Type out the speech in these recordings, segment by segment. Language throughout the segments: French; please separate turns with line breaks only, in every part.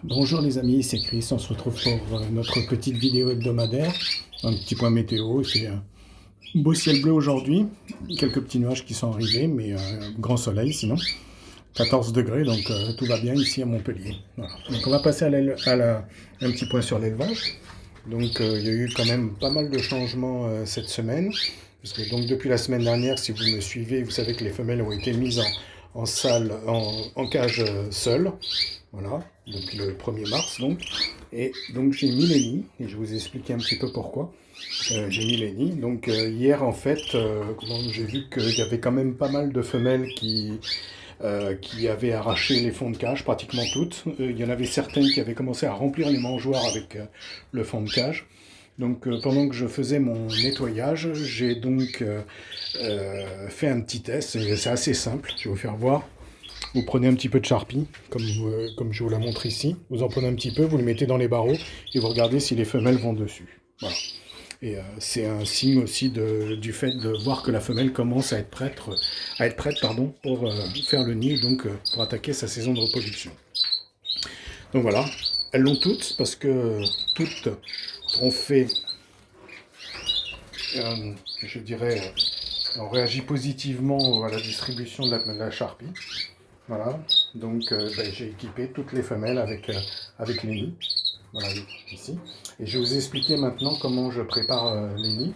Bonjour les amis, c'est Chris, on se retrouve pour notre petite vidéo hebdomadaire. Un petit point météo, c'est un beau ciel bleu aujourd'hui, quelques petits nuages qui sont arrivés, mais grand soleil sinon. 14 degrés, donc tout va bien ici à Montpellier. Voilà. Donc on va passer un petit point sur l'élevage. Donc il y a eu quand même pas mal de changements cette semaine. Parce que donc depuis la semaine dernière, si vous me suivez, vous savez que les femelles ont été mises en salle, en cage seule. Voilà, depuis le 1er mars donc. Et donc j'ai mis les nids, et je vais vous expliquer un petit peu pourquoi. J'ai mis les nids. Donc hier en fait, j'ai vu qu'il y avait quand même pas mal de femelles qui avaient arraché les fonds de cage, pratiquement toutes. Il y en avait certaines qui avaient commencé à remplir les mangeoires avec le fond de cage. Donc pendant que je faisais mon nettoyage, j'ai donc fait un petit test, et c'est assez simple, je vais vous faire voir. Vous prenez un petit peu de charpie, comme je vous la montre ici, vous en prenez un petit peu, vous le mettez dans les barreaux, et vous regardez si les femelles vont dessus. Voilà. Et c'est un signe aussi du fait de voir que la femelle commence à être prête, pour faire le nid, donc pour attaquer sa saison de reproduction. Donc voilà, elles l'ont toutes, parce que toutes ont fait, je dirais, on réagit positivement à la distribution de la charpie. Voilà, donc j'ai équipé toutes les femelles avec les nids. Voilà, ici. Et je vais vous expliquer maintenant comment je prépare les nids.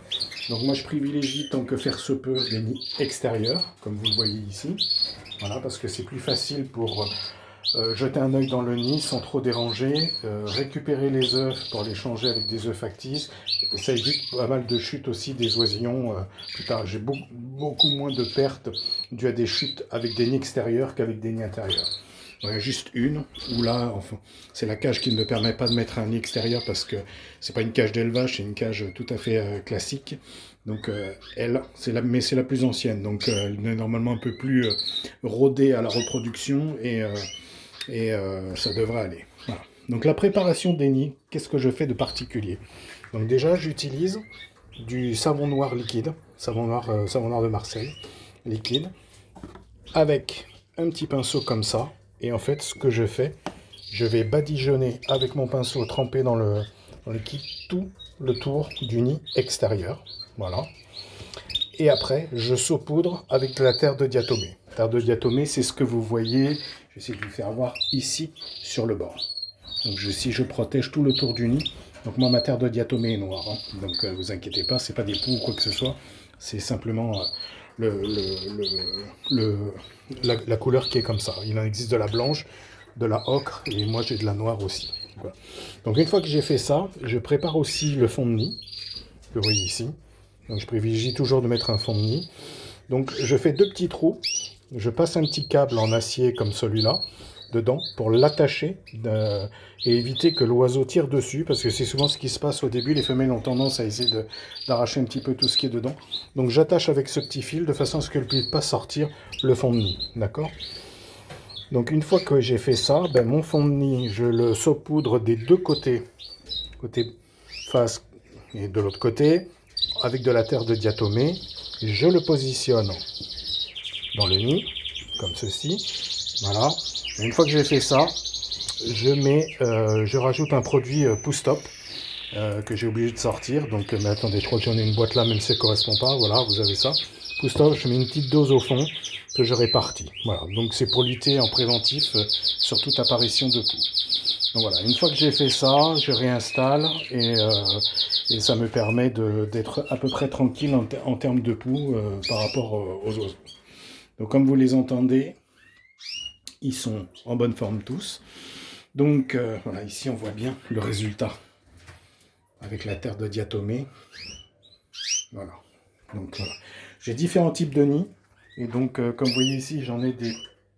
Donc moi je privilégie tant que faire se peut les nids extérieurs, comme vous le voyez ici. Voilà, parce que c'est plus facile pour jeter un œil dans le nid sans trop déranger, récupérer les œufs pour les changer avec des œufs factices, et ça évite pas mal de chutes aussi des oisillons. Plus tard, j'ai beaucoup moins de pertes dues à des chutes avec des nids extérieurs qu'avec des nids intérieurs. Il y en a juste une, où là, enfin, c'est la cage qui ne me permet pas de mettre un nid extérieur parce que c'est pas une cage d'élevage, c'est une cage tout à fait classique. Donc mais c'est la plus ancienne, donc elle est normalement un peu plus rodée à la reproduction et ça devrait aller. Voilà. Donc la préparation des nids, qu'est-ce que je fais de particulier? Donc déjà, j'utilise du savon noir liquide, savon noir de Marseille, liquide, avec un petit pinceau comme ça. Et en fait, ce que je fais, je vais badigeonner avec mon pinceau trempé dans le liquide tout le tour du nid extérieur. Voilà. Et après, je saupoudre avec de la terre de diatomée. La terre de diatomée, c'est ce que vous voyez, je vais essayer de vous faire voir ici, sur le bord. Donc si je protège tout le tour du nid, donc moi ma terre de diatomée est noire, hein. Donc vous inquiétez pas, c'est pas des poux ou quoi que ce soit, c'est simplement la couleur qui est comme ça. Il en existe de la blanche, de la ocre, et moi j'ai de la noire aussi. Voilà. Donc une fois que j'ai fait ça, je prépare aussi le fond de nid, que vous voyez ici. Donc je privilégie toujours de mettre un fond de nid. Donc je fais 2 petits trous, je passe un petit câble en acier comme celui-là, dedans, pour l'attacher et éviter que l'oiseau tire dessus, parce que c'est souvent ce qui se passe au début, les femelles ont tendance à essayer d'arracher un petit peu tout ce qui est dedans. Donc j'attache avec ce petit fil, de façon à ce qu'elle ne puisse pas sortir le fond de nid, d'accord? Donc une fois que j'ai fait ça, mon fond de nid, je le saupoudre des deux côté face et de l'autre côté, avec de la terre de diatomée. Je le positionne dans le nid, comme ceci, voilà. Et une fois que j'ai fait ça, je rajoute un produit Pousse-Top que j'ai oublié de sortir. Donc, mais attendez, je crois que j'en ai une boîte là, même si ça ne correspond pas. Voilà, vous avez ça. Pousse-Top, je mets une petite dose au fond que je répartis. Voilà, donc c'est pour lutter en préventif sur toute apparition de poux. Donc voilà, une fois que j'ai fait ça, je réinstalle et ça me permet d'être à peu près tranquille en termes de poux par rapport aux oiseaux. Donc comme vous les entendez, ils sont en bonne forme tous. Donc voilà, ici on voit bien le résultat avec la terre de diatomée. Voilà. Donc voilà. J'ai différents types de nids. Et donc comme vous voyez ici, j'en ai des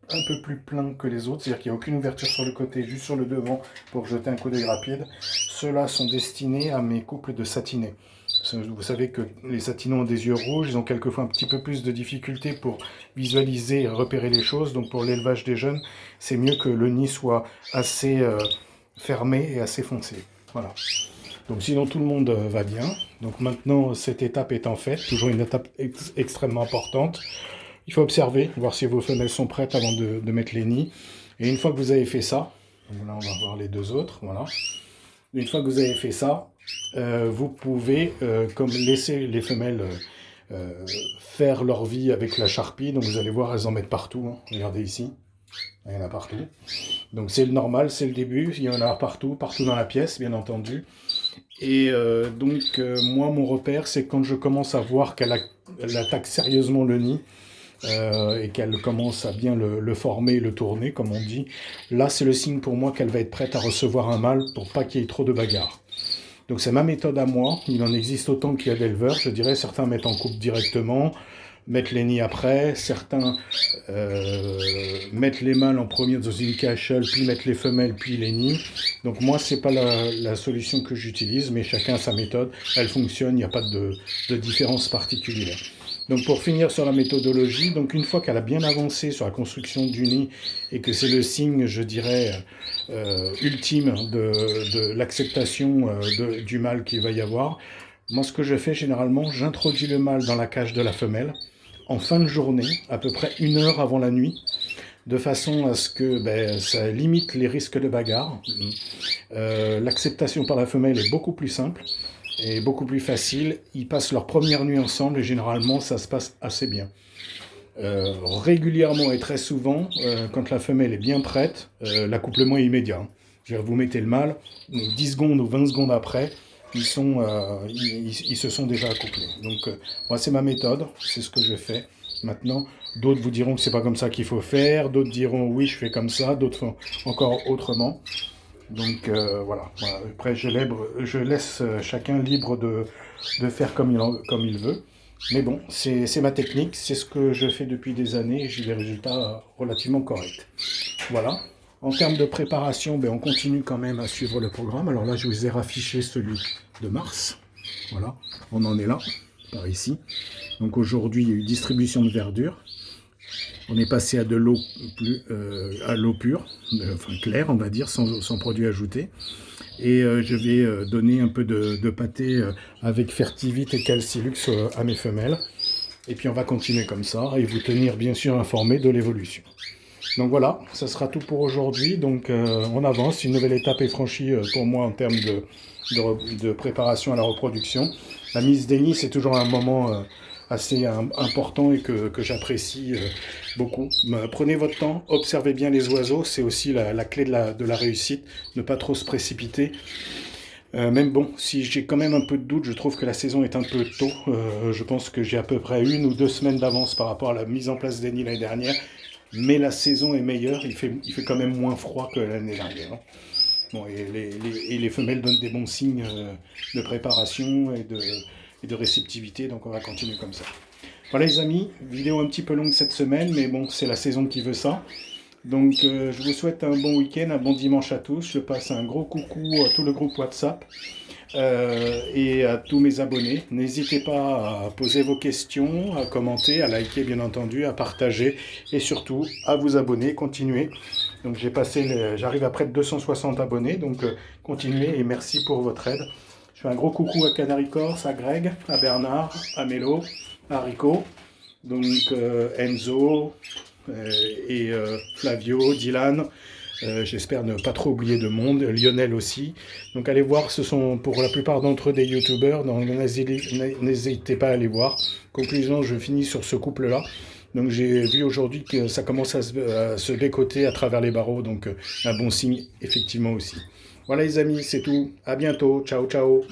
un peu plus pleins que les autres. C'est-à-dire qu'il n'y a aucune ouverture sur le côté, juste sur le devant pour jeter un coup d'œil rapide. Ceux-là sont destinés à mes couples de satinés. Vous savez que les satinons ont des yeux rouges, ils ont quelquefois un petit peu plus de difficulté pour visualiser et repérer les choses. Donc pour l'élevage des jeunes, c'est mieux que le nid soit assez fermé et assez foncé. Voilà. Donc sinon tout le monde va bien. Donc maintenant cette étape étant faite, toujours une étape extrêmement importante, il faut observer, voir si vos femelles sont prêtes avant de mettre les nids. Et une fois que vous avez fait ça, Donc là, on va voir les deux autres, voilà. Une fois que vous avez fait ça, vous pouvez comme laisser les femelles faire leur vie avec la charpie. Donc vous allez voir, elles en mettent partout, hein. Regardez ici, il y en a partout. Donc c'est le normal, c'est le début, il y en a partout dans la pièce, bien entendu. Et moi, mon repère, c'est quand je commence à voir qu'elle attaque sérieusement le nid, et qu'elle commence à bien le former, le tourner, comme on dit. Là, c'est le signe pour moi qu'elle va être prête à recevoir un mâle pour pas qu'il y ait trop de bagarres. Donc c'est ma méthode à moi, il en existe autant qu'il y a d'éleveurs, je dirais. Certains mettent en couple directement, mettent les nids après, certains mettent les mâles en premier dans une cachole, puis mettent les femelles, puis les nids. Donc moi, c'est pas la solution que j'utilise, mais chacun a sa méthode, elle fonctionne, il n'y a pas de différence particulière. Donc pour finir sur la méthodologie, donc une fois qu'elle a bien avancé sur la construction du nid et que c'est le signe, je dirais, ultime de l'acceptation du mâle qu'il va y avoir, moi ce que je fais généralement, j'introduis le mâle dans la cage de la femelle en fin de journée, à peu près 1 heure avant la nuit, de façon à ce que ça limite les risques de bagarre. L'acceptation par la femelle est beaucoup plus simple et beaucoup plus facile. Ils passent leur première nuit ensemble et généralement ça se passe assez bien. Régulièrement et très souvent, quand la femelle est bien prête, l'accouplement est immédiat. Vous mettez le mâle, 10 secondes ou 20 secondes après, ils se sont déjà accouplés. Donc moi c'est ma méthode, c'est ce que je fais. Maintenant, d'autres vous diront que c'est pas comme ça qu'il faut faire, d'autres diront oui je fais comme ça, d'autres font encore autrement. Donc voilà. Après je laisse chacun libre de faire comme il veut. Mais bon, c'est ma technique, c'est ce que je fais depuis des années et j'ai des résultats relativement corrects. Voilà. En termes de préparation, on continue quand même à suivre le programme. Alors là, je vous ai raffiché celui de mars. Voilà, on en est là, par ici. Donc aujourd'hui, il y a eu distribution de verdure. On est passé à de l'eau pure, enfin claire, on va dire, sans produits ajoutés. Et je vais donner un peu de pâté avec Fertivite et Calcilux à mes femelles. Et puis on va continuer comme ça et vous tenir bien sûr informé de l'évolution. Donc voilà, ça sera tout pour aujourd'hui. Donc on avance, une nouvelle étape est franchie pour moi en termes de préparation à la reproduction. La mise des nids, c'est toujours un moment assez important et que j'apprécie beaucoup. Prenez votre temps, observez bien les oiseaux, c'est aussi la clé de la réussite, ne pas trop se précipiter. Même bon, si j'ai quand même un peu de doute, je trouve que la saison est un peu tôt. Je pense que j'ai à peu près 1 ou 2 semaines d'avance par rapport à la mise en place des nids l'année dernière. Mais la saison est meilleure, il fait quand même moins froid que l'année dernière. Hein. Bon, et les femelles donnent des bons signes de préparation et de réceptivité, donc on va continuer comme ça. Voilà les amis, vidéo un petit peu longue cette semaine, mais bon, c'est la saison qui veut ça. Donc je vous souhaite un bon week-end, un bon dimanche à tous. Je passe un gros coucou à tout le groupe WhatsApp et à tous mes abonnés. N'hésitez pas à poser vos questions, à commenter, à liker bien entendu, à partager et surtout à vous abonner, continuez. Donc j'arrive à près de 260 abonnés, donc continuez et merci pour votre aide. Je fais un gros coucou à Canary Corse, à Greg, à Bernard, à Mélo, à Rico, donc Enzo et Flavio, Dylan. J'espère ne pas trop oublier de monde, Lionel aussi. Donc allez voir, ce sont pour la plupart d'entre eux des youtubeurs, donc n'hésitez pas à aller voir. Conclusion, je finis sur ce couple-là. Donc j'ai vu aujourd'hui que ça commence à se bécoter à travers les barreaux, donc un bon signe effectivement aussi. Voilà les amis, c'est tout. À bientôt. Ciao, ciao.